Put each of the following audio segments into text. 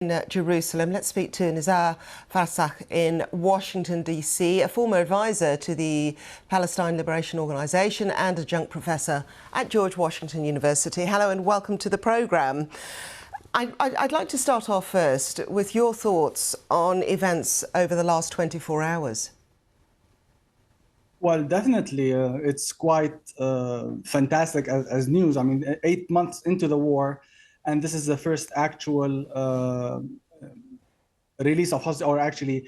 In Jerusalem. Let's speak to Nizar Farsakh in Washington, D.C., a former advisor to the Palestine Liberation Organization and adjunct professor at George Washington University. Hello and welcome to the programme. I'd like to start off first with your thoughts on events over the last 24 hours. Well, definitely, it's quite fantastic as news. I mean, 8 months into the war, and this is the first actual release of hostages, or actually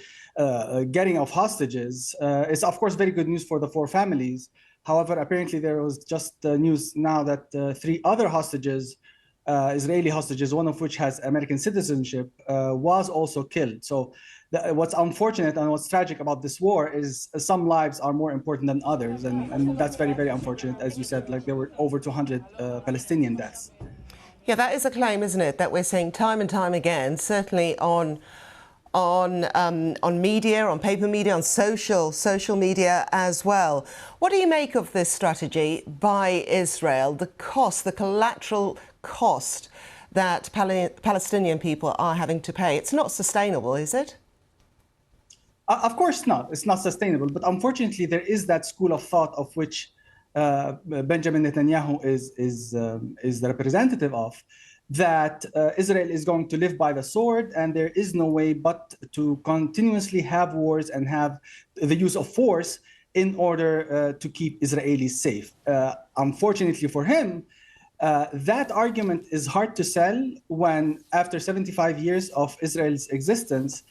getting of hostages. It's, of course, very good news for the four families. However, apparently there was just news now that 3 other hostages, Israeli hostages, one of which has American citizenship, was also killed. So what's unfortunate and what's tragic about this war is some lives are more important than others. And that's very, very unfortunate. As you said, like there were over 200 Palestinian deaths. Yeah, that is a claim, isn't it, that we're seeing time and time again, certainly on media, on paper media, on social media as well. What do you make of this strategy by Israel, the cost, the collateral cost that Palestinian people are having to pay? It's not sustainable, is it? Of course not. It's not sustainable. But unfortunately, there is that school of thought of which Benjamin Netanyahu is the representative of, that Israel is going to live by the sword, and there is no way but to continuously have wars and have the use of force in order to keep Israelis safe. Unfortunately for him, that argument is hard to sell when, after 75 years of Israel's existence,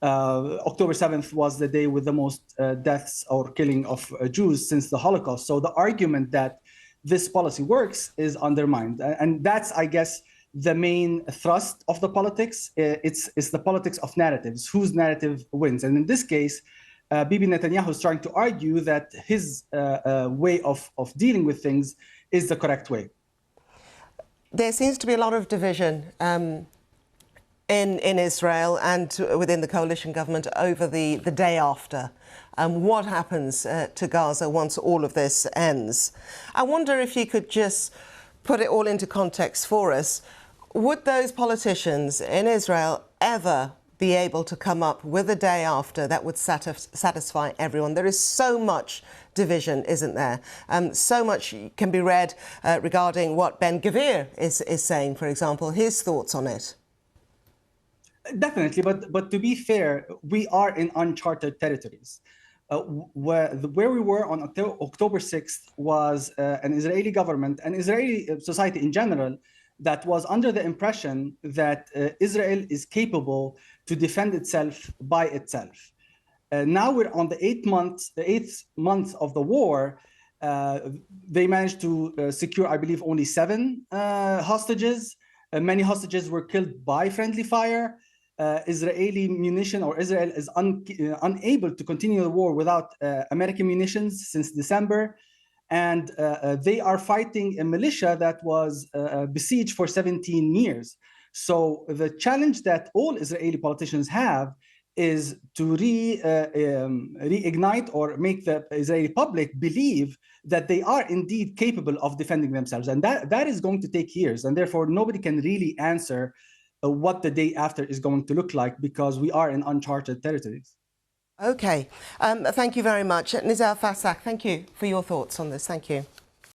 October 7th was the day with the most deaths or killing of Jews since the Holocaust. So the argument that this policy works is undermined. And that's, I guess, the main thrust of the politics. It's the politics of narratives, whose narrative wins. And in this case, Bibi Netanyahu is trying to argue that his way of dealing with things is the correct way. There seems to be a lot of division in Israel and within the coalition government over the day after. What happens to Gaza once all of this ends? I wonder if you could just put it all into context for us. Would those politicians in Israel ever be able to come up with a day after that would satisfy everyone? There is so much division, isn't there? So much can be read regarding what Ben Gvir is saying, for example, his thoughts on it. Definitely, but to be fair, we are in uncharted territories. Where we were on October 6th was an Israeli government and Israeli society in general that was under the impression that Israel is capable to defend itself by itself. Now we're on the eighth month of the war. They managed to secure, I believe, only 7 hostages. Many hostages were killed by friendly fire. Israeli munition, or Israel is unable to continue the war without American munitions since December. And they are fighting a militia that was besieged for 17 years. So the challenge that all Israeli politicians have is to reignite or make the Israeli public believe that they are indeed capable of defending themselves. And that is going to take years. And therefore, nobody can really answer what the day after is going to look like, because we are in uncharted territories. OK. Thank you very much. Nizar Farsakh, thank you for your thoughts on this. Thank you.